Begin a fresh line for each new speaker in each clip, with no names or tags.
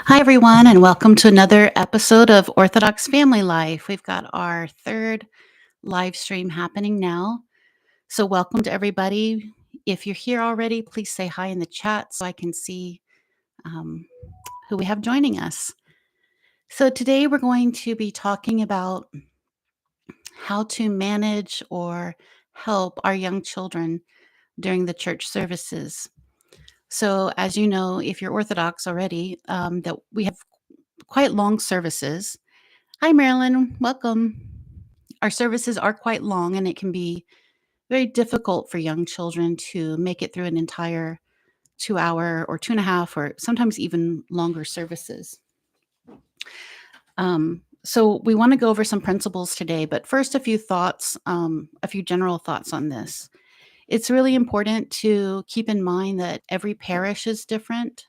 Hi, everyone, and welcome to another episode of Orthodox Family Life. We've got our third live stream happening now. So, welcome to everybody. If you're here already, please say hi in the chat so I can see um, who we have joining us. So, today we're going to be talking about how to manage or help our young children during the church services. So, as you know, if you're Orthodox already, that we have quite long services. Hi, Marilyn. Welcome. Our services are quite long, and it can be very difficult for young children to make it through an entire 2 hour or 2.5, or sometimes even longer services. So, we want to go over some principles today, but first, a few thoughts, a few general thoughts on this. It's really important to keep in mind that every parish is different,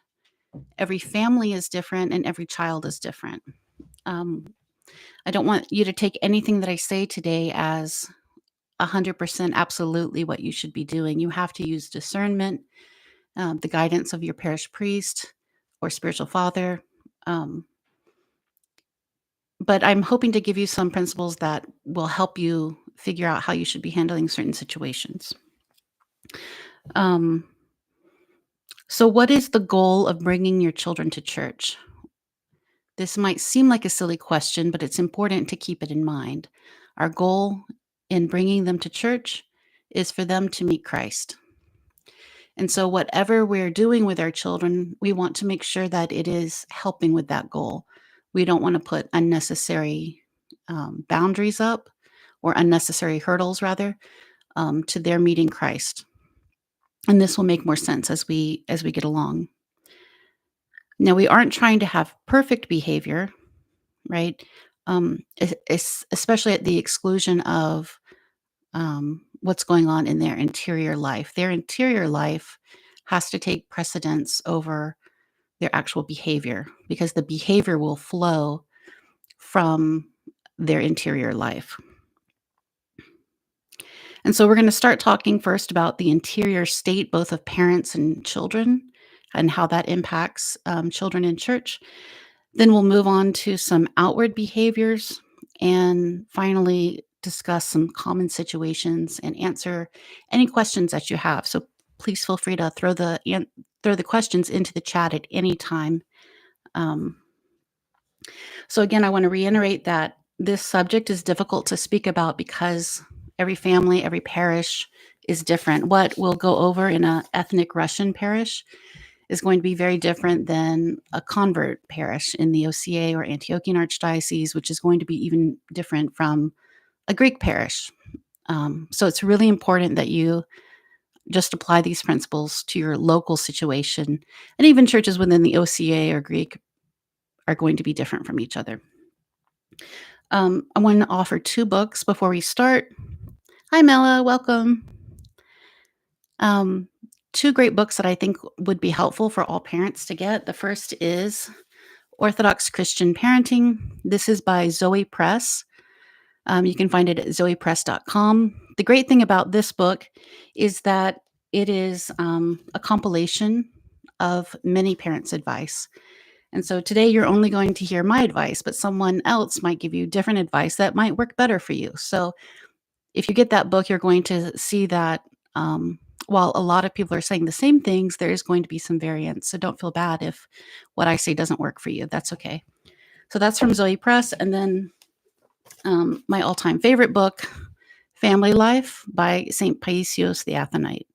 every family is different, and every child is different. Um, I don't want you to take anything that I say today as 100% absolutely what you should be doing. You have to use discernment, the guidance of your parish priest or spiritual father. Um, but I'm hoping to give you some principles that will help you figure out how you should be handling certain situations. Um, so, what is the goal of bringing your children to church? This might seem like a silly question, but it's important to keep it in mind. Our goal in bringing them to church is for them to meet Christ. And so, whatever we're doing with our children, we want to make sure that it is helping with that goal. We don't want to put unnecessary boundaries up or unnecessary hurdles, rather, to their meeting Christ. And this will make more sense as we get along. Now, we aren't trying to have perfect behavior, right? Especially at the exclusion of what's going on in their interior life. Their interior life has to take precedence over their actual behavior because the behavior will flow from their interior life. And so we're going to start talking first about the interior state, both of parents and children, and how that impacts children in church. Then we'll move on to some outward behaviors and finally discuss some common situations and answer any questions that you have. So please feel free to throw the questions into the chat at any time. So again, I want to reiterate that this subject is difficult to speak about because every family, every parish is different. What we'll go over in an ethnic Russian parish is going to be very different than a convert parish in the OCA or Antiochian Archdiocese, which is going to be even different from a Greek parish. So it's really important that you just apply these principles to your local situation. And even churches within the OCA or Greek are going to be different from each other. I want to offer 2 books before we start. Hi, Mela, welcome. 2 great books that I think would be helpful for all parents to get. The first is Orthodox Christian Parenting. This is by Zoe Press. You can find it at zoepress.com. The great thing about this book is that it is a compilation of many parents' advice. And so today you're only going to hear my advice, but someone else might give you different advice that might work better for you. So if you get that book, you're going to see that while a lot of people are saying the same things, there is going to be some variance. So don't feel bad if what I say doesn't work for you. That's okay. So that's from Zoe Press. And then my all-time favorite book, Family Life by St. Paisios the Athonite.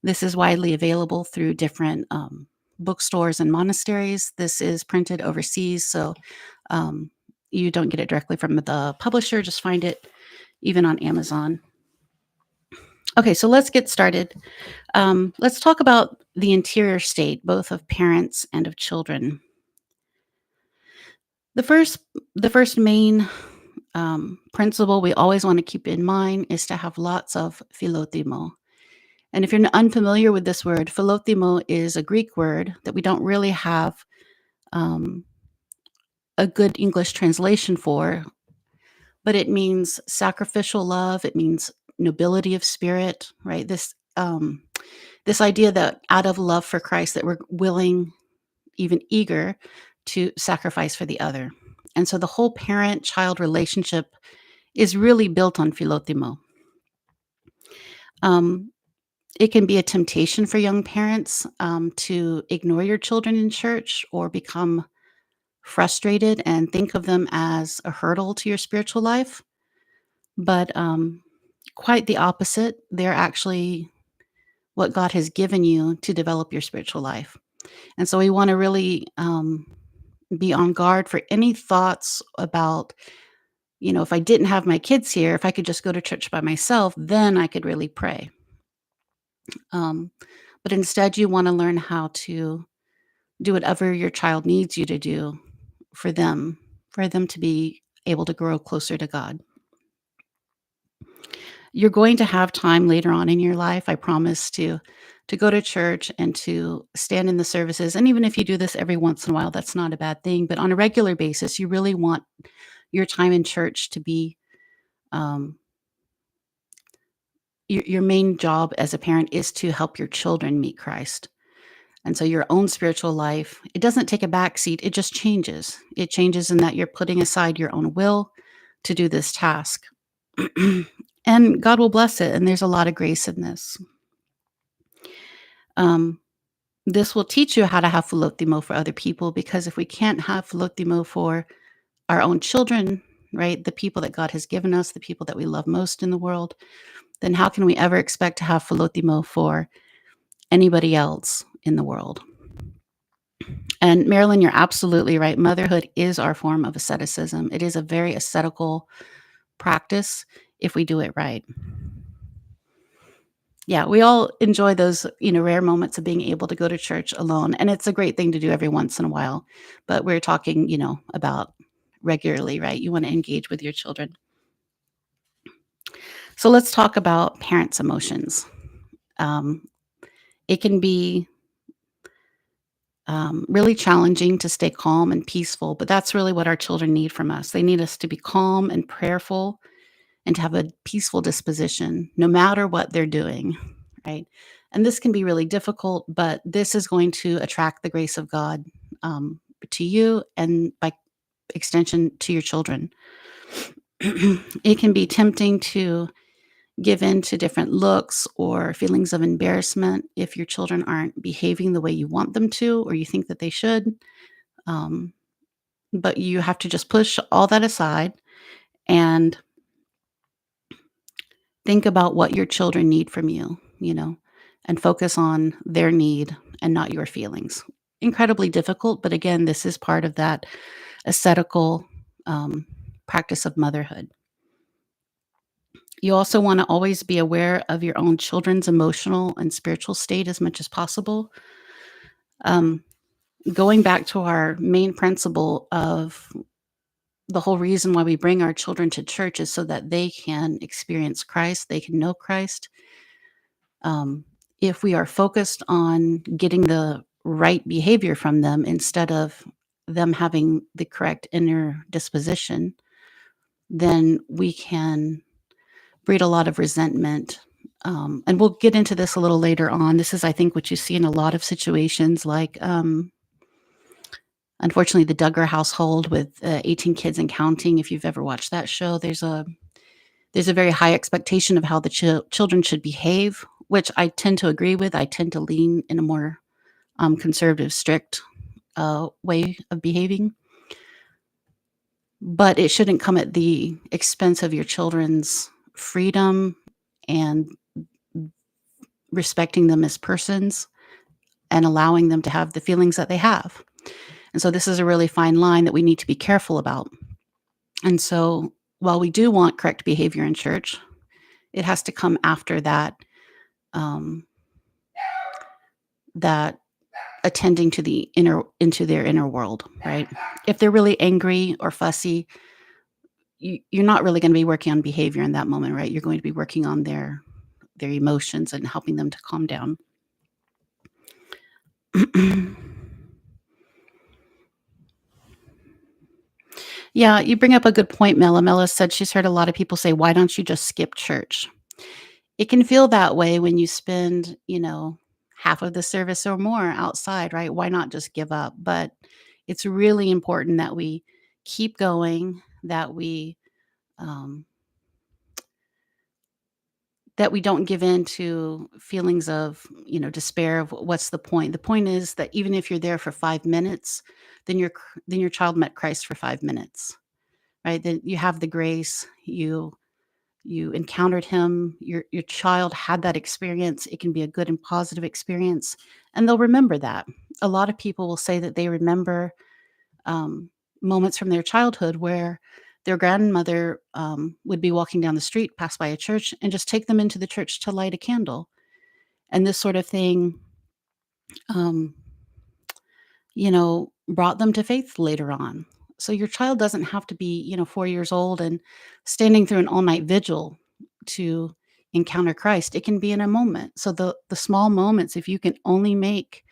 This is widely available through different bookstores and monasteries. This is printed overseas, so you don't get it directly from the publisher. Just find it even on Amazon. Okay, so let's get started. Let's talk about the interior state, both of parents and of children. The first main principle we always want to keep in mind is to have lots of philotimo. And if you're unfamiliar with this word, philotimo is a Greek word that we don't really have a good English translation for, but it means sacrificial love. It means nobility of spirit, right? This idea that out of love for Christ, that we're willing, even eager, to sacrifice for the other. And so the whole parent-child relationship is really built on philotimo. Um, it can be a temptation for young parents to ignore your children in church or become frustrated and think of them as a hurdle to your spiritual life. But quite the opposite. They're actually what God has given you to develop your spiritual life. And so we want to really be on guard for any thoughts about, if I didn't have my kids here, if I could just go to church by myself, then I could really pray. Um, but instead, you want to learn how to do whatever your child needs you to do for them to be able to grow closer to God. You're going to have time later on in your life, I promise, to go to church and to stand in the services. And even if you do this every once in a while, that's not a bad thing. But on a regular basis, you really want your time in church to be um, your main job as a parent is to help your children meet Christ. And so your own spiritual life, it doesn't take a back seat, it just changes. It changes in that you're putting aside your own will to do this task. And God will bless it, and there's a lot of grace in this. Um, this will teach you how to have philotimo for other people, because if we can't have philotimo for our own children, right, the people that God has given us, the people that we love most in the world, then how can we ever expect to have philotimo for anybody else in the world? And Marilyn, you're absolutely right. Motherhood is our form of asceticism. It is a very ascetical practice if we do it right. Yeah, we all enjoy those, rare moments of being able to go to church alone, and it's a great thing to do every once in a while. But we're talking, about regularly, right? You want to engage with your children. So let's talk about parents' emotions. Um, it can be really challenging to stay calm and peaceful, but that's really what our children need from us. They need us to be calm and prayerful and to have a peaceful disposition no matter what they're doing, right? And this can be really difficult, but this is going to attract the grace of God to you and by extension to your children. It can be tempting to give in to different looks or feelings of embarrassment if your children aren't behaving the way you want them to or you think that they should. Um, but you have to just push all that aside and think about what your children need from you, and focus on their need and not your feelings. Incredibly difficult, but again, this is part of that ascetical um, practice of motherhood. You also want to always be aware of your own children's emotional and spiritual state as much as possible. Um, Going back to our main principle of the whole reason why we bring our children to church is so that they can experience Christ, they can know Christ. If we are focused on getting the right behavior from them instead of them having the correct inner disposition, then we can breed a lot of resentment. And we'll get into this a little later on. This is, I think, what you see in a lot of situations, like unfortunately, the Duggar household with 18 kids and counting. If you've ever watched that show, there's a very high expectation of how the children should behave, which I tend to agree with. I tend to lean in a more conservative, strict way of behaving. But it shouldn't come at the expense of your children's freedom and respecting them as persons and allowing them to have the feelings that they have. And so this is a really fine line that we need to be careful about. And so while we do want correct behavior in church, it has to come after that um, that attending to into their inner world, right? If they're really angry or fussy, you're not really going to be working on behavior in that moment, right? You're going to be working on their emotions and helping them to calm down. Yeah, you bring up a good point, Mela. Mela said she's heard a lot of people say, "Why don't you just skip church?" It can feel that way when you spend, half of the service or more outside, right? Why not just give up? But It's really important that we keep going, um, that we don't give in to feelings of, despair of what's the point. The point is that even if you're there for 5 minutes, then your child met Christ for 5 minutes, right? Then you have the grace, you encountered him, your child had that experience. It can be a good and positive experience, and they'll remember that. A lot of people will say that they remember um, moments from their childhood where their grandmother would be walking down the street, pass by a church, and just take them into the church to light a candle. And this sort of thing, um, brought them to faith later on. So your child doesn't have to be, 4 years old and standing through an all night vigil to encounter Christ. It can be in a moment. So the small moments, if you can only make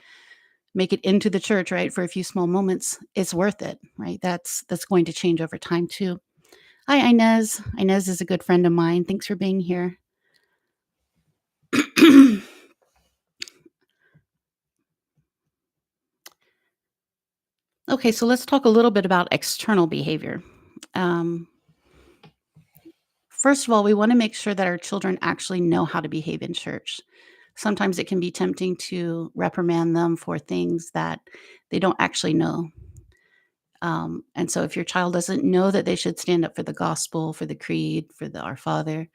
it into the church, right, for a few small moments, it's worth it, right? That's going to change over time too. Hi, Inez. Inez is a good friend of mine. Thanks for being here. Okay, so let's talk a little bit about external behavior. Um, First of all, we want to make sure that our children actually know how to behave in church. Sometimes it can be tempting to reprimand them for things that they don't actually know. And so, if your child doesn't know that they should stand up for the gospel, for the creed, for the Our Father,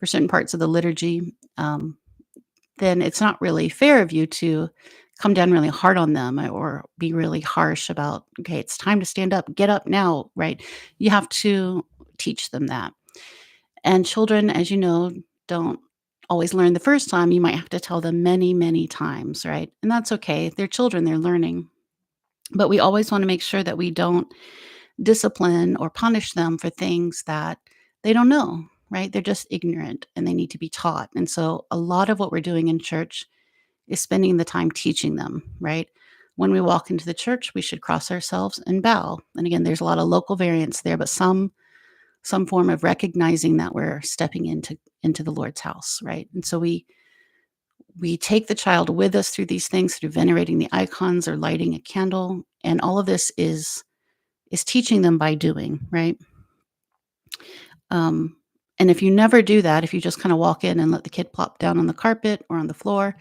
for certain parts of the liturgy, then it's not really fair of you to come down really hard on them or be really harsh about, okay, it's time to stand up, get up now, right? You have to teach them that. And children, as you know, don't always learn the first time. You might have to tell them many, many times, right? And that's okay. They're children, they're learning. But we always want to make sure that we don't discipline or punish them for things that they don't know, right? They're just ignorant and they need to be taught. And so a lot of what we're doing in church is spending the time teaching them, right? When we walk into the church, we should cross ourselves and bow. And again, there's a lot of local variants there, but some form of recognizing that we're stepping into the Lord's house, right? And so we take the child with us through these things, through venerating the icons or lighting a candle, and all of this is teaching them by doing, right? Um, and if you never do that, if you just kind of walk in and let the kid plop down on the carpet or on the floor,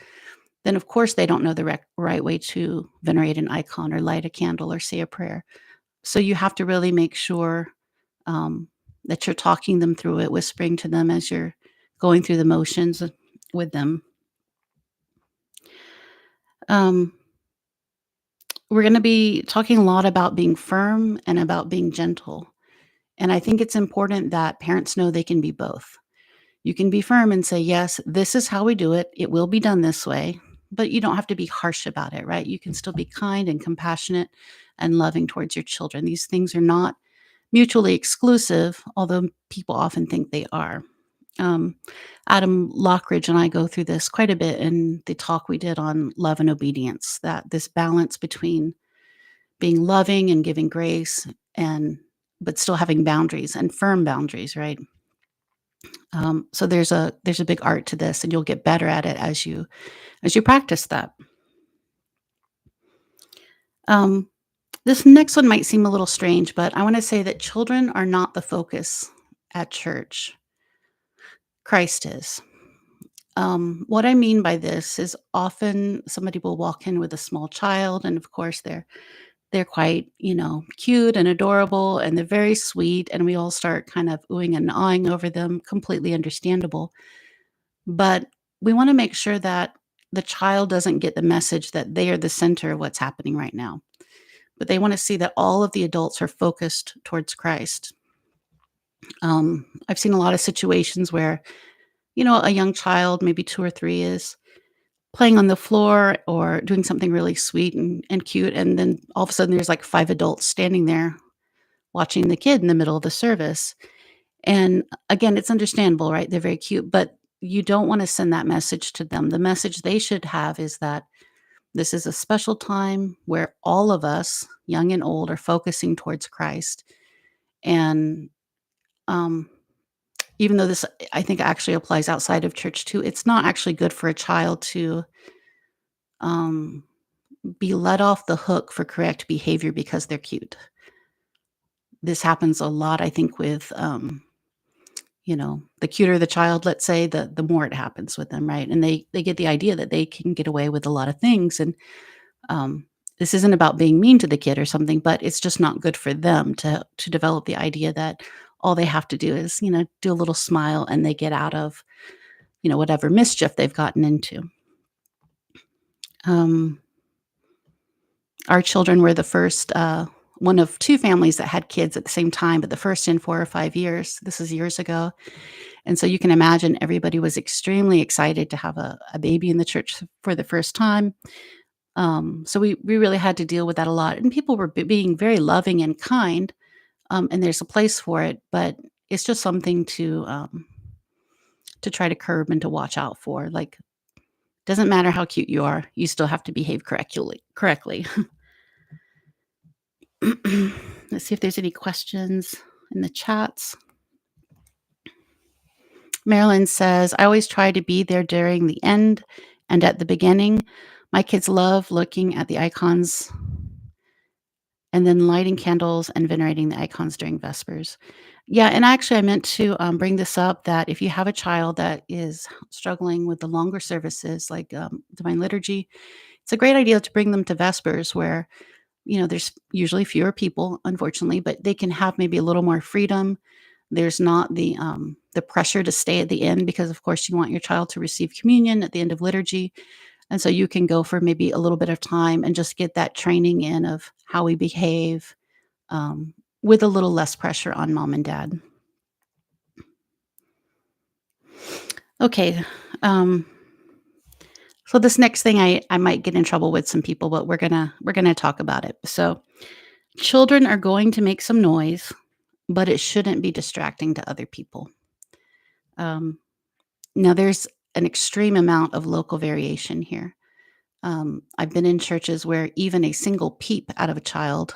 then of course they don't know the right way to venerate an icon or light a candle or say a prayer. So you have to really make sure um, that you're talking them through it, whispering to them as you're going through the motions with them. Um, we're going to be talking a lot about being firm and about being gentle. And I think it's important that parents know they can be both. You can be firm and say, yes, this is how we do it. It will be done this way. But you don't have to be harsh about it, right? You can still be kind and compassionate and loving towards your children. These things are not mutually exclusive, although people often think they are. Um, Adam Lockridge and I go through this quite a bit in the talk we did on love and obedience, that this balance between being loving and giving grace and but still having boundaries and firm boundaries, right? So there's a big art to this, and you'll get better at it as you practice that. Um, this next one might seem a little strange, but I want to say that children are not the focus at church. Christ is. What I mean by this is often somebody will walk in with a small child, and of course they're quite, cute and adorable, and they're very sweet, and we all start kind of oohing and awing over them, completely understandable. But we wanna make sure that the child doesn't get the message that they are the center of what's happening right now, but they wanna see that all of the adults are focused towards Christ. I've seen a lot of situations where, a young child, maybe 2 or 3, is playing on the floor or doing something really sweet and cute, and then all of a sudden there's, like, 5 adults standing there watching the kid in the middle of the service. And again, it's understandable, right? They're very cute, but you don't wanna send that message to them. The message they should have is that this is a special time where all of us, young and old, are focusing towards Christ. And, um, even though this, I think, actually applies outside of church too, it's not actually good for a child to, um be let off the hook for correct behavior because they're cute. This happens a lot, I think, with, the cuter the child, let's say, the more it happens with them, right? And they get the idea that they can get away with a lot of things, and um, this isn't about being mean to the kid or something, but it's just not good for them to develop the idea that all they have to do is, do a little smile and they get out of, whatever mischief they've gotten into. Um, our children were the first, one of 2 families that had kids at the same time, but the first in 4 or 5 years. This is years ago. And so you can imagine everybody was extremely excited to have a baby in the church for the first time. So we really had to deal with that a lot. And people were being very loving and kind, and there's a place for it, but it's just something to try to curb and to watch out for. Like, doesn't matter how cute you are, you still have to behave correctly. Let's see if there's any questions in the chats. Marilyn says, I always try to be there during the end and at the beginning. My kids love looking at the icons and then lighting candles and venerating the icons during Vespers. Yeah, and actually, I meant to bring this up that if you have a child that is struggling with the longer services like Divine Liturgy, it's a great idea to bring them to Vespers where, there's usually fewer people, unfortunately, but they can have maybe a little more freedom. There's not the pressure to stay at the end because, of course, you want your child to receive communion at the end of liturgy, and so you can go for maybe a little bit of time and just get that training in of how we behave, um, with a little less pressure on mom and dad. Okay, so this next thing I might get in trouble with some people, but we're gonna talk about it. So, children are going to make some noise, but it shouldn't be distracting to other people. Um, Now there's an extreme amount of local variation here. I've been in churches where even a single peep out of a child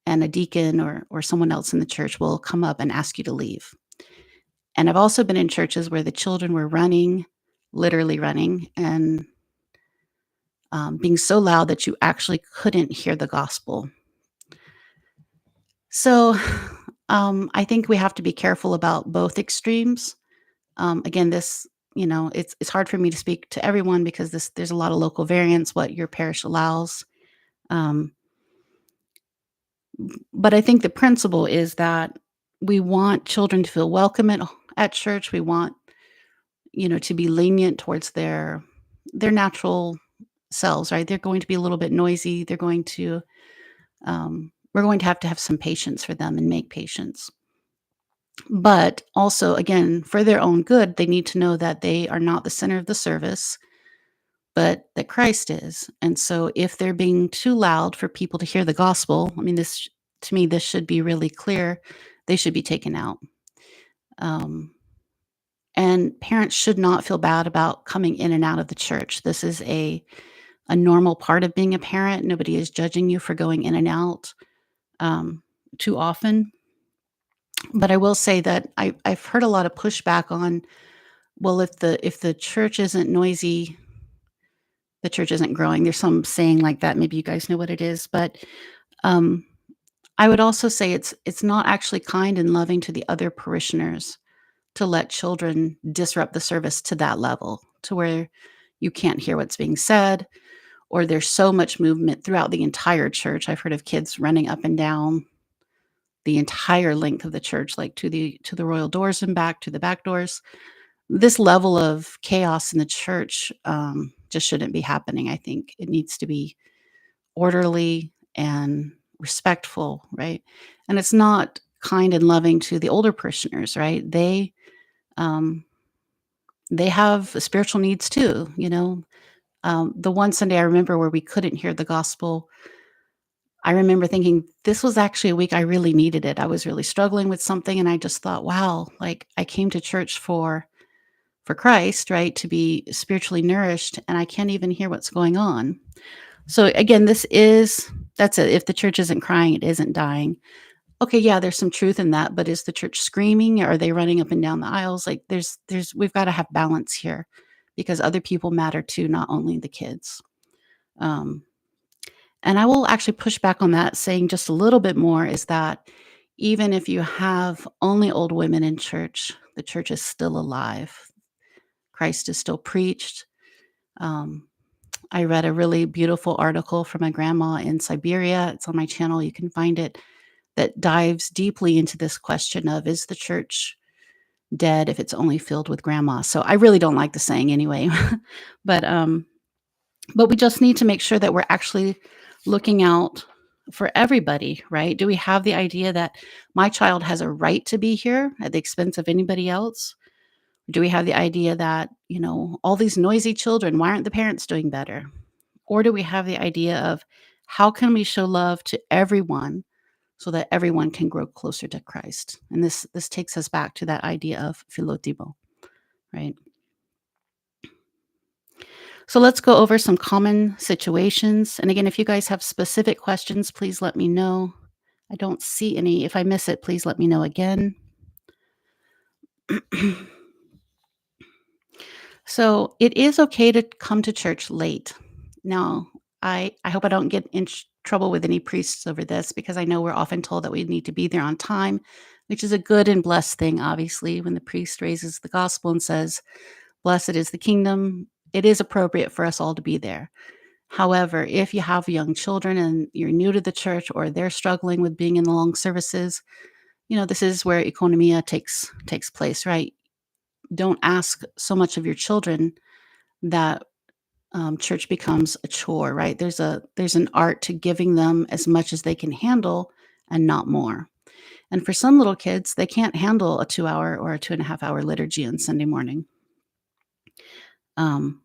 and a deacon or someone else in the church will come up and ask you to leave. And I've also been in churches where the children were running, literally running, and being so loud that you actually couldn't hear the gospel. So I think we have to be careful about both extremes. Again, this, it's hard for me to speak to everyone because there's a lot of local variance, what your parish allows. Um, but I think the principle is that we want children to feel welcome at church. We want, to be lenient towards their natural selves, right? They're going to be a little bit noisy. We're going to have some patience for them and make patience. But also, again, for their own good, they need to know that they are not the center of the service, but that Christ is. And so if they're being too loud for people to hear the gospel, I mean, to me, this should be really clear. They should be taken out. Um, and parents should not feel bad about coming in and out of the church. This is a normal part of being a parent. Nobody is judging you for going in and out um, too often. But I will say that I've heard a lot of pushback on, well, if the church isn't noisy, the church isn't growing. There's some saying like that. Maybe you guys know what it is, but um, I would also say it's not actually kind and loving to the other parishioners to let children disrupt the service to that level, to where you can't hear what's being said, or there's so much movement throughout the entire church. I've heard of kids running up and down the entire length of the church, like to the royal doors and back to the back doors. This level of chaos in the church just shouldn't be happening. I think it needs to be orderly and respectful, right? And it's not kind and loving to the older parishioners, right? Um, they have spiritual needs too. The one Sunday I remember where we couldn't hear the gospel, I remember thinking this was actually a week I really needed it. I was really struggling with something, and I just thought, wow, like I came to church for Christ, right, to be spiritually nourished, and I can't even hear what's going on. So again, that's it. If the church isn't crying, it isn't dying. Okay, yeah, there's some truth in that, but is the church screaming? Are they running up and down the aisles? Like we've got to have balance here because other people matter too, not only the kids. Um, And I will actually push back on that, saying just a little bit more is that even if you have only old women in church, the church is still alive. Christ is still preached. Um, I read a really beautiful article from my grandma in Siberia. It's on my channel. You can find it, that dives deeply into this question of, is the church dead if it's only filled with grandma? So I really don't like the saying anyway. but but we just need to make sure that we're actually looking out for everybody, right? Do we have the idea that my child has a right to be here at the expense of anybody else? Do we have the idea that, all these noisy children, why aren't the parents doing better? Or do we have the idea of, how can we show love to everyone so that everyone can grow closer to Christ? And this takes us back to that idea of philotimo, right? So let's go over some common situations. And again, if you guys have specific questions, please let me know. I don't see any. If I miss it, please let me know again. So it is okay to come to church late. Now, I hope I don't get in trouble with any priests over this, because I know we're often told that we need to be there on time, which is a good and blessed thing, obviously. When the priest raises the gospel and says, "Blessed is the kingdom," it is appropriate for us all to be there. However, if you have young children and you're new to the church, or they're struggling with being in the long services, this is where economia takes place, right? Don't ask so much of your children that church becomes a chore, right? There's an art to giving them as much as they can handle and not more. And for some little kids, they can't handle a 2 hour or a 2.5 hour liturgy on Sunday morning. Um,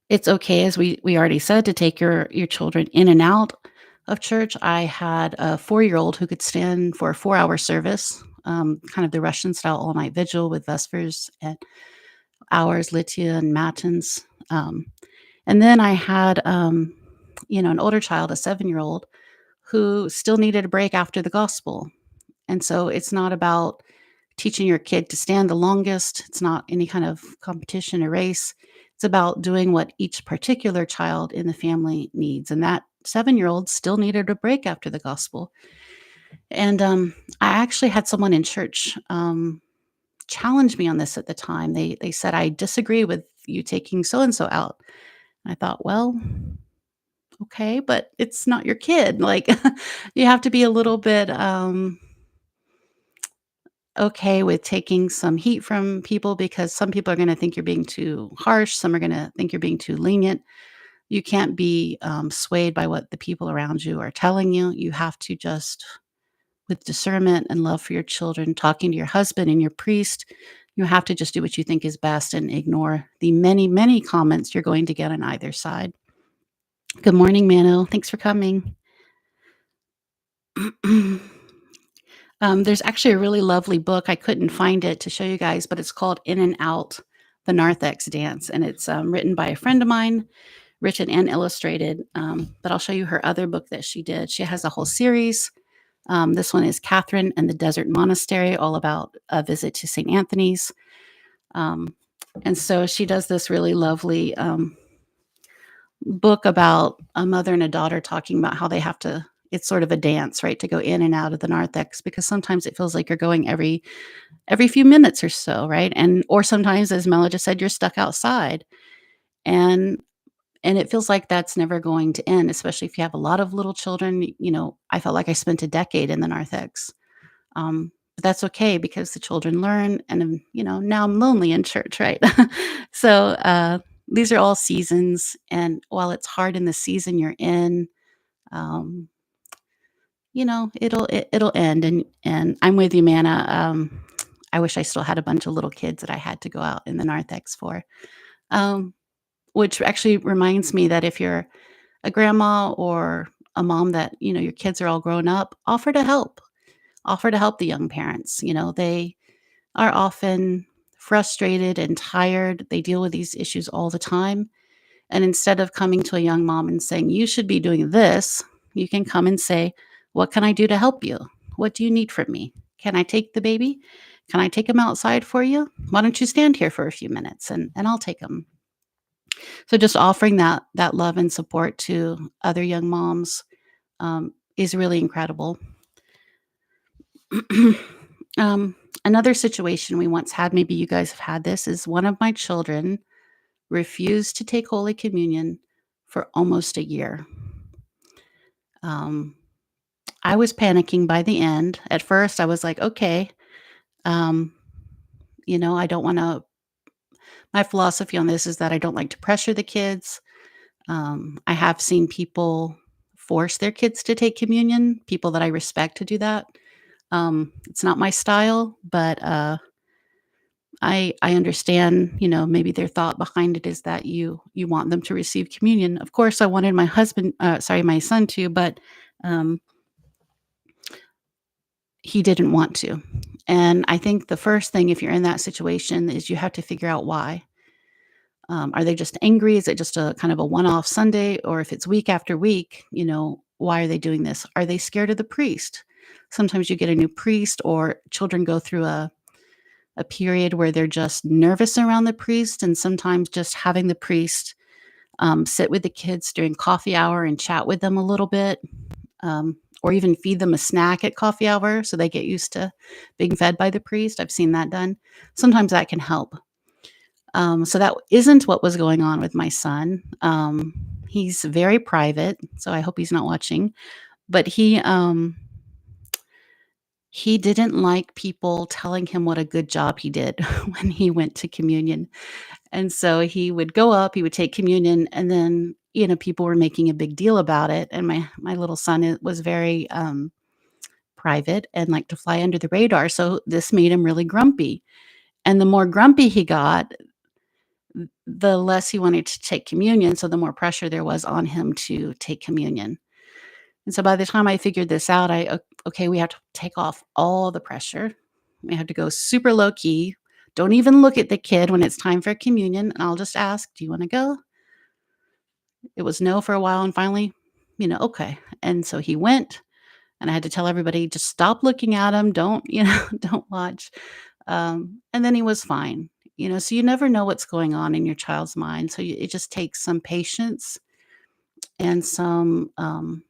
it's okay, as we already said, to take your children in and out of church. I had a 4-year-old who could stand for a 4-hour service, kind of the Russian style all night vigil with vespers and hours, litia, and matins. And then I had, an older child, a 7-year-old, who still needed a break after the gospel. And so it's not about teaching your kid to stand the longest. It's not any kind of competition or race. It's about doing what each particular child in the family needs. And that 7-year-old still needed a break after the gospel. And I actually had someone in church challenge me on this at the time. They said, "I disagree with you taking so and so out." And I thought, well, okay, but it's not your kid. Like, you have to be a little bit okay with taking some heat from people, because some people are going to think you're being too harsh. Some are going to think you're being too lenient. You can't be swayed by what the people around you are telling you. You have to just, with discernment and love for your children, talking to your husband and your priest, you have to just do what you think is best and ignore the many, many comments you're going to get on either side. Good morning, Mano. Thanks for coming. There's actually a really lovely book. I couldn't find it to show you guys, but it's called In and Out, the Narthex Dance. And it's written by a friend of mine, written and illustrated. But I'll show you her other book that she did. She has a whole series. This one is Catherine and the Desert Monastery, all about a visit to St. Anthony's. And so she does this really lovely book about a mother and a daughter talking about how they have to, it's sort of a dance, right, to go in and out of the narthex, because sometimes it feels like you're going every few minutes or so, right? And or sometimes, as Mela just said, you're stuck outside. And it feels like that's never going to end, especially if you have a lot of little children. I felt like I spent a decade in the narthex. But that's okay, because the children learn, and now I'm lonely in church, right? So these are all seasons, and while it's hard in the season you're in, um, it'll end. And I'm with you, Manna. I wish I still had a bunch of little kids that I had to go out in the narthex for. Um, which actually reminds me that if you're a grandma or a mom that your kids are all grown up, offer to help the young parents. They are often frustrated and tired. They deal with these issues all the time. And instead of coming to a young mom and saying, "You should be doing this," you can come and say, "What can I do to help you? What do you need from me? Can I take the baby? Can I take him outside for you? Why don't you stand here for a few minutes and I'll take him?" So just offering that love and support to other young moms, is really incredible. Another situation we once had, maybe you guys have had this, is one of my children refused to take Holy Communion for almost a year. Um, I was panicking by the end. At first, I was like, "Okay, um, I don't wanna." My philosophy on this is that I don't like to pressure the kids. I have seen people force their kids to take communion, people that I respect to do that. It's not my style, but, I understand, maybe their thought behind it is that you want them to receive communion. Of course, I wanted my son to, but, um, he didn't want to. And I think the first thing, if you're in that situation, is you have to figure out why. Are they just angry? Is it just a kind of a one-off Sunday? Or if it's week after week, why are they doing this? Are they scared of the priest? Sometimes you get a new priest, or children go through a period where they're just nervous around the priest, and sometimes just having the priest sit with the kids during coffee hour and chat with them a little bit, or even feed them a snack at coffee hour so they get used to being fed by the priest. I've seen that done. Sometimes that can help. So that isn't what was going on with my son. He's very private, so I hope he's not watching. But he didn't like people telling him what a good job he did when he went to communion. And so he would go up, he would take communion, and then, people were making a big deal about it. And my little son was very private and liked to fly under the radar. So this made him really grumpy. And the more grumpy he got, the less he wanted to take communion, so the more pressure there was on him to take communion. And so by the time I figured this out, okay, we have to take off all the pressure. We have to go super low key. Don't even look at the kid when it's time for communion, and I'll just ask, "Do you wanna go?" It was no for a while, and finally, "Okay." And so he went, and I had to tell everybody, "Just stop looking at him, don't, don't watch." And then he was fine, so you never know what's going on in your child's mind, so it just takes some patience and sometimes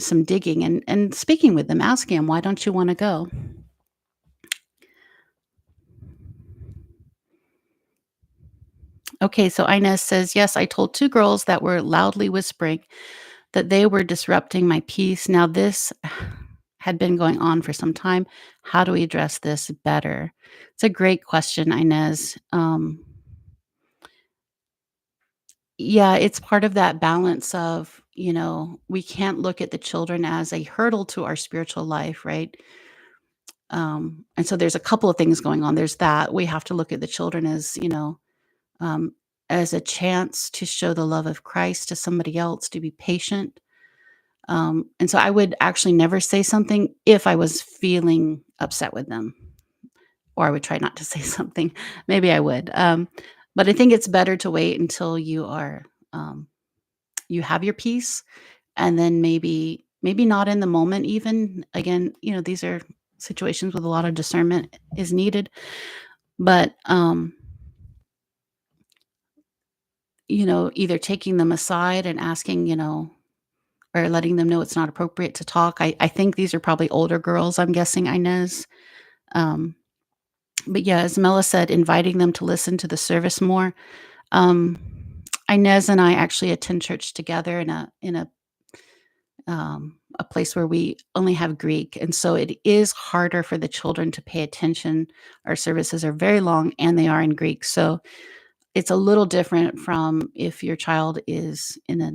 some digging and speaking with them, asking them, "Why don't you wanna go?" Okay, so Inez says, "Yes, I told 2 girls that were loudly whispering that they were disrupting my peace. Now this had been going on for some time. How do we address this better?" It's a great question, Inez. Yeah, it's part of that balance of, we can't look at the children as a hurdle to our spiritual life, right? And so there's a couple of things going on. There's that we have to look at the children um, as a chance to show the love of Christ to somebody else, to be patient. And so I would actually never say something if I was feeling upset with them, or I would try not to say something. Maybe I would. But I think it's better to wait until um, you have your peace, and then maybe not in the moment even. Again, these are situations with a lot of discernment is needed, but either taking them aside and asking, or letting them know it's not appropriate to talk. I think these are probably older girls, I'm guessing, Inez. Um, but yeah, as Mela said, inviting them to listen to the service more. Um, Inez and I actually attend church together in a place where we only have Greek, and so it is harder for the children to pay attention. Our services are very long, and they are in Greek, so it's a little different from if your child is in a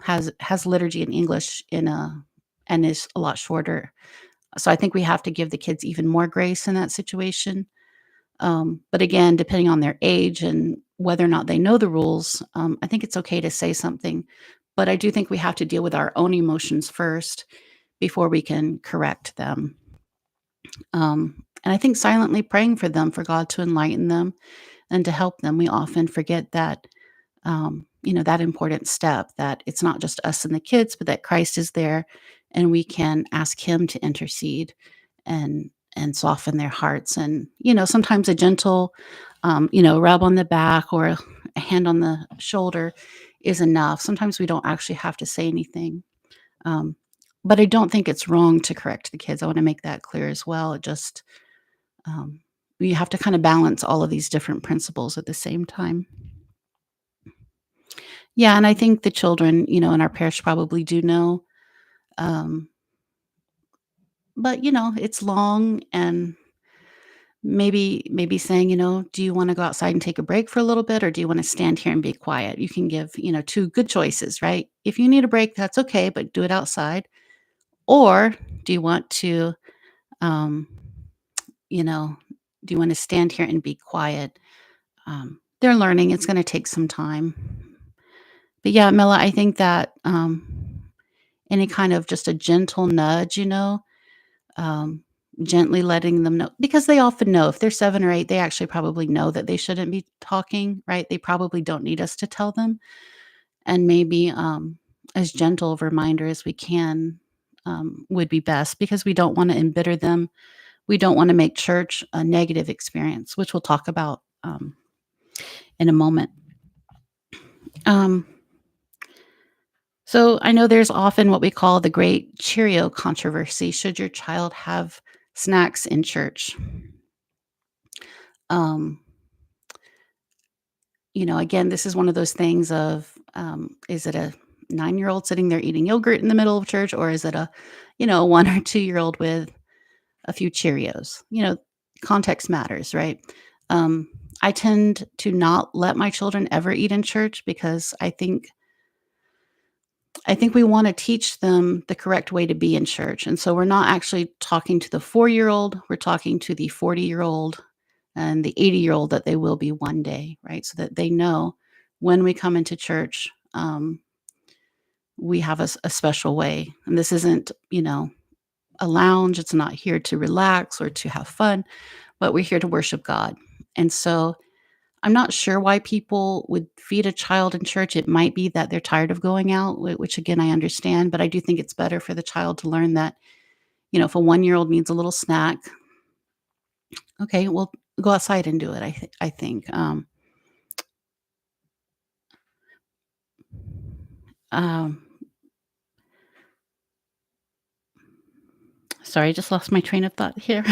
has liturgy in English and is a lot shorter. So I think we have to give the kids even more grace in that situation. But again, depending on their age and whether or not they know the rules, I think it's okay to say something. But I do think we have to deal with our own emotions first before we can correct them. And I think silently praying for them, for God to enlighten them and to help them. We often forget that important step, that it's not just us and the kids, but that Christ is there and we can ask him to intercede and and soften their hearts. And, sometimes a gentle, rub on the back or a hand on the shoulder is enough. Sometimes we don't actually have to say anything. Um, but I don't think it's wrong to correct the kids. I want to make that clear as well. It just, um, we have to kind of balance all of these different principles at the same time. Yeah, and I think the children, in our parish probably do know. Um, but it's long, and maybe saying, "Do you wanna go outside and take a break for a little bit, or do you wanna stand here and be quiet?" You can give, 2 good choices, right? If you need a break, that's okay, but do it outside. Or do you want to, um, you know, do you wanna stand here and be quiet? They're learning, it's gonna take some time. But yeah, Mila, I think that, any kind of just a gentle nudge, um, gently letting them know, because they often know if they're 7 or 8, they actually probably know that they shouldn't be talking, right? They probably don't need us to tell them, and maybe, as gentle of a reminder as we can, would be best, because we don't wanna embitter them. We don't wanna make church a negative experience, which we'll talk about, in a moment. Um, so I know there's often what we call the great Cheerio controversy. Should your child have snacks in church? Um again, this is one of those things of, is it a 9-year-old sitting there eating yogurt in the middle of church, or is it a, 1 or 2-year-old with a few Cheerios? Context matters, right? Um, I tend to not let my children ever eat in church, because I think we wanna teach them the correct way to be in church, and so we're not actually talking to the 4-year-old, we're talking to the 40-year-old and the 80-year-old that they will be one day, right? So that they know when we come into church, we have a special way, and this isn't, a lounge, it's not here to relax or to have fun, but we're here to worship God. And so I'm not sure why people would feed a child in church. It might be that they're tired of going out, which again, I understand, but I do think it's better for the child to learn that, if a 1-year-old needs a little snack, okay, well, go outside and do it, I think. Um, Sorry, I just lost my train of thought here.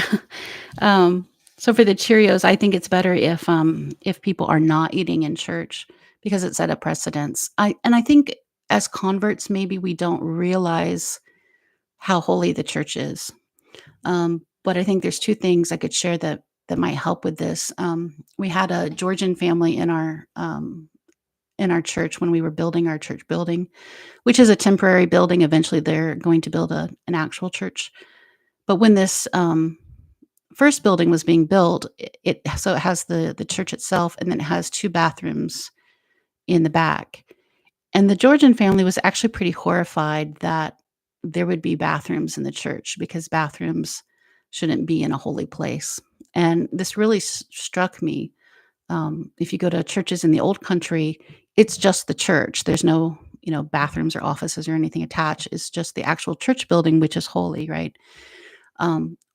Um, so for the Cheerios, I think it's better if people are not eating in church, because it set a precedence. I think as converts, maybe we don't realize how holy the church is. But I think there's 2 things I could share that might help with this. We had a Georgian family in our church when we were building our church building, which is a temporary building. Eventually, they're going to build an actual church. But when this first building was being built, it has the church itself, and then it has 2 bathrooms in the back. And the Georgian family was actually pretty horrified that there would be bathrooms in the church, because bathrooms shouldn't be in a holy place. And this really struck me. If you go to churches in the old country, it's just the church. There's no, bathrooms or offices or anything attached. It's just the actual church building, which is holy, right?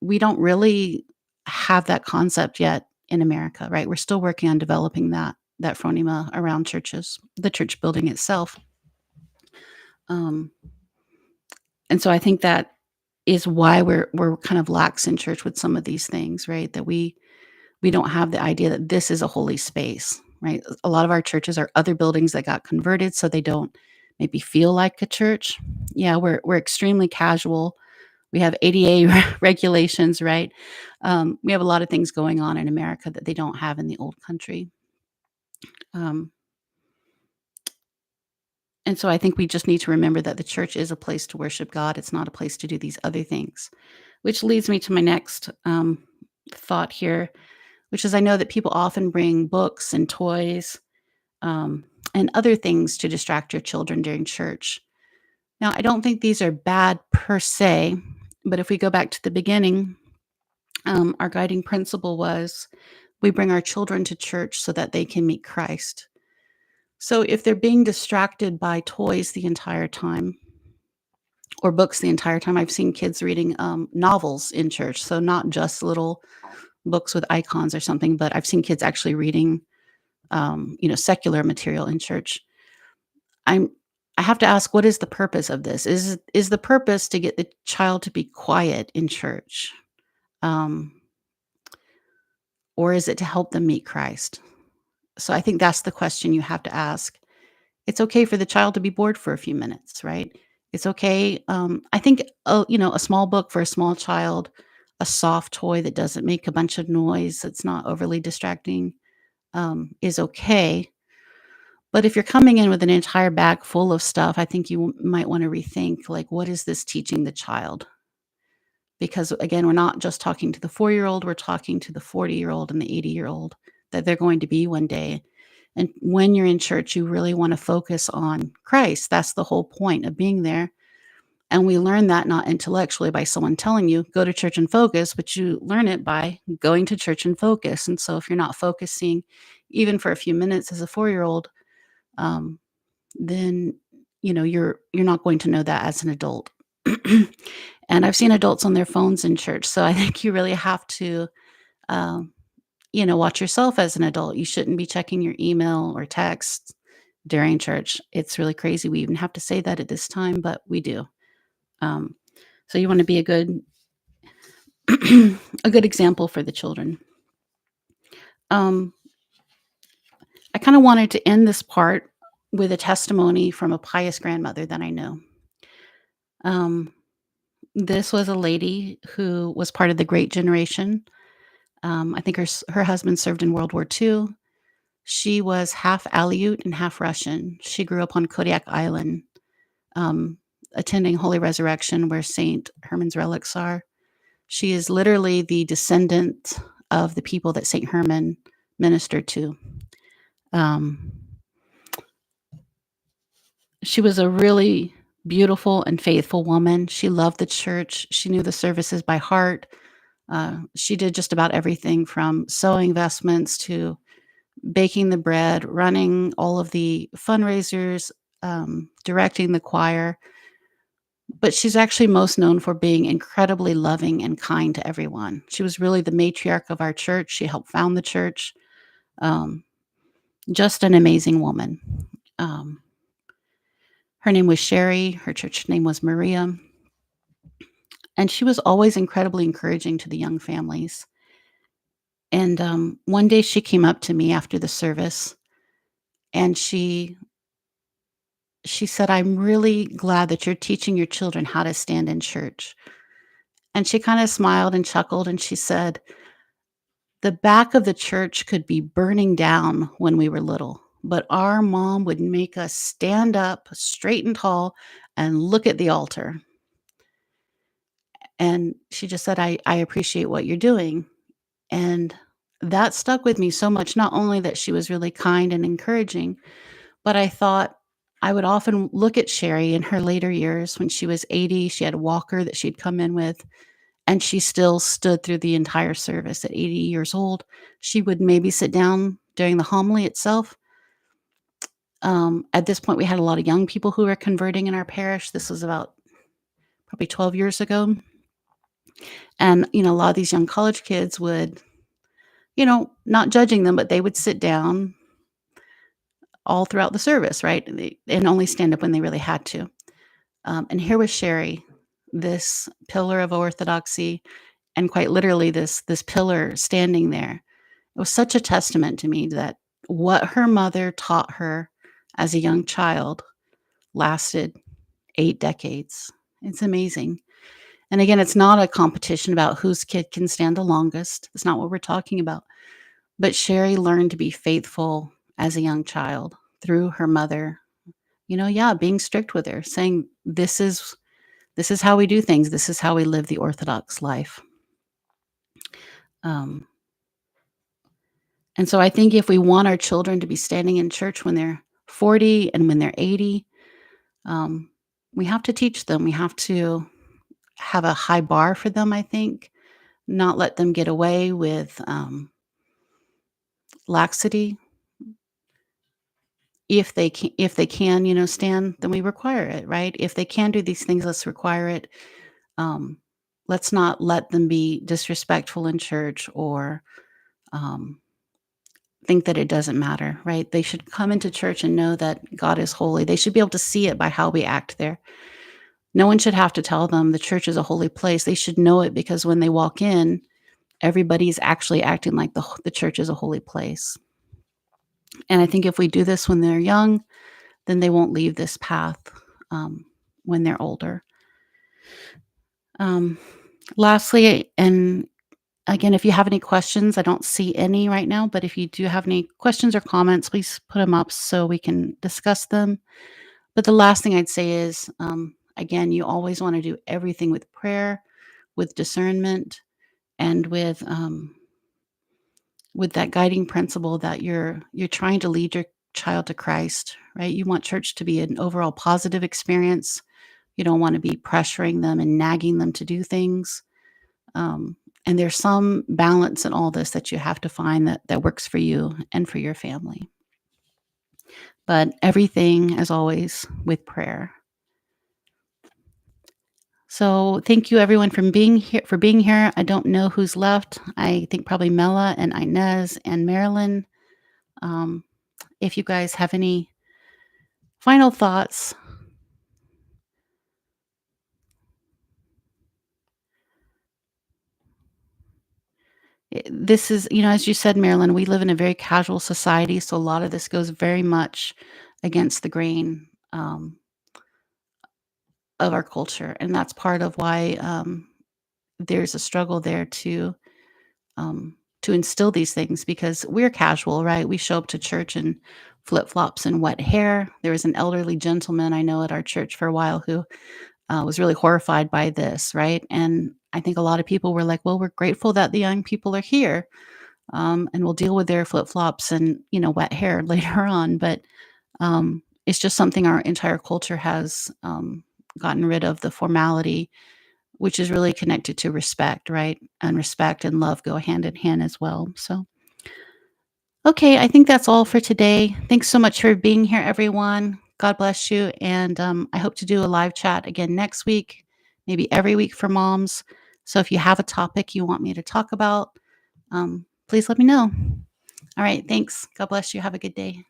We don't really have that concept yet in America, right? We're still working on developing that phronema around churches, the church building itself. Um, and so I think that is why we're kind of lax in church with some of these things, right? That we don't have the idea that this is a holy space, right? A lot of our churches are other buildings that got converted so they don't maybe feel like a church. Yeah, we're extremely casual. We have ADA regulations, right? We have a lot of things going on in America that they don't have in the old country. Um, and so I think we just need to remember that the church is a place to worship God. It's not a place to do these other things, which leads me to my next thought here, which is I know that people often bring books and toys, um, and other things to distract your children during church. Now, I don't think these are bad per se, but if we go back to the beginning, our guiding principle was we bring our children to church so that they can meet Christ. So if they're being distracted by toys the entire time, or books the entire time. I've seen kids reading, novels in church, so not just little books with icons or something, but I've seen kids actually reading, secular material in church. I'm I have to ask, what is the purpose of this? Is the purpose to get the child to be quiet in church? Um, or is it to help them meet Christ? So I think that's the question you have to ask. It's okay for the child to be bored for a few minutes, right? It's okay. I think, a small book for a small child, a soft toy that doesn't make a bunch of noise, that's not overly distracting, is okay. But if you're coming in with an entire bag full of stuff, I think you might want to rethink, like, what is this teaching the child? Because again, we're not just talking to the 4-year-old, we're talking to the 40-year-old and the 80-year-old that they're going to be one day. And when you're in church, you really want to focus on Christ. That's the whole point of being there. And we learn that not intellectually by someone telling you, go to church and focus, but you learn it by going to church and focus. And so if you're not focusing even for a few minutes as a 4-year-old, um, then you're not going to know that as an adult. And I've seen adults on their phones in church, so I think you really have to, um, watch yourself as an adult. You shouldn't be checking your email or text during church. It's really crazy we even have to say that at this time, but we do. Um, so you want to be a good a good example for the children. Um, I kind of wanted to end this part with a testimony from a pious grandmother that I know. Um, this was a lady who was part of the Great Generation. I think her husband served in World War II. She was half Aleut and half Russian. She grew up on Kodiak Island, um, attending Holy Resurrection, where Saint Herman's relics are. She is literally the descendant of the people that Saint Herman ministered to. Um, she was a really beautiful and faithful woman. She loved the church. She knew the services by heart. She did just about everything from sewing vestments to baking the bread, running all of the fundraisers, directing the choir. But she's actually most known for being incredibly loving and kind to everyone. She was really the matriarch of our church. She helped found the church. Um, just an amazing woman. Um, Her name was Sherry. Her church name was Maria. And she was always incredibly encouraging to the young families. And one day she came up to me after the service and she said, "I'm really glad that you're teaching your children how to stand in church." And she kind of smiled and chuckled and she said, "The back of the church could be burning down when we were little, but our mom would make us stand up straight and tall and look at the altar." And she just said, I appreciate what you're doing." And that stuck with me so much, not only that she was really kind and encouraging, but I thought I would often look at Sherry in her later years when she was 80. She had a walker that she'd come in with, and she still stood through the entire service at 80 years old. She would maybe sit down during the homily itself. At this point, we had a lot of young people who were converting in our parish. This was about probably 12 years ago. And, a lot of these young college kids would, not judging them, but they would sit down all throughout the service, right? And only stand up when they really had to. And here was Sherry, this pillar of orthodoxy, and quite literally this pillar standing there. It was such a testament to me that what her mother taught her as a young child lasted 8 decades. It's amazing. And again, it's not a competition about whose kid can stand the longest. It's not what we're talking about. But Sherry learned to be faithful as a young child through her mother. Yeah, being strict with her, saying, this is how we do things. This is how we live the Orthodox life. Um, and so I think if we want our children to be standing in church when they're 40 and when they're 80, um, we have to teach them. We have to have a high bar for them, I think, not let them get away with laxity. if they can, stand, then we require it, right? If they can do these things, let's require it. Um, let's not let them be disrespectful in church or um, think that it doesn't matter, right? They should come into church and know that God is holy. They should be able to see it by how we act there. No one should have to tell them the church is a holy place. They should know it because when they walk in, everybody's actually acting like the church is a holy place. And I think if we do this when they're young, then they won't leave this path um, when they're older. Um, lastly, and again, if you have any questions, I don't see any right now, but if you do have any questions or comments, please put them up so we can discuss them. But the last thing I'd say is, again, you always want to do everything with prayer, with discernment, and with that guiding principle that you're trying to lead your child to Christ, right? You want church to be an overall positive experience. You don't want to be pressuring them and nagging them to do things. Um, and there's some balance in all this that you have to find that works for you and for your family. But everything, as always, with prayer. So thank you everyone for being here. I don't know who's left. I think probably Mela and Inez and Marilyn. Um, if you guys have any final thoughts. This is, as you said, Marilyn, we live in a very casual society, so a lot of this goes very much against the grain of our culture, and that's part of why there's a struggle there to instill these things because we're casual, right? We show up to church in flip flops and wet hair. There was an elderly gentleman I know at our church for a while who was really horrified by this, right? And I think a lot of people were like, "Well, we're grateful that the young people are here." And we'll deal with their flip flops and wet hair later on. But it's just something our entire culture has gotten rid of the formality, which is really connected to respect, right? And respect and love go hand in hand as well. So, okay, I think that's all for today. Thanks so much for being here, everyone. God bless you. And I hope to do a live chat again next week, maybe every week for moms. So if you have a topic you want me to talk about, please let me know. All right. Thanks. God bless you. Have a good day.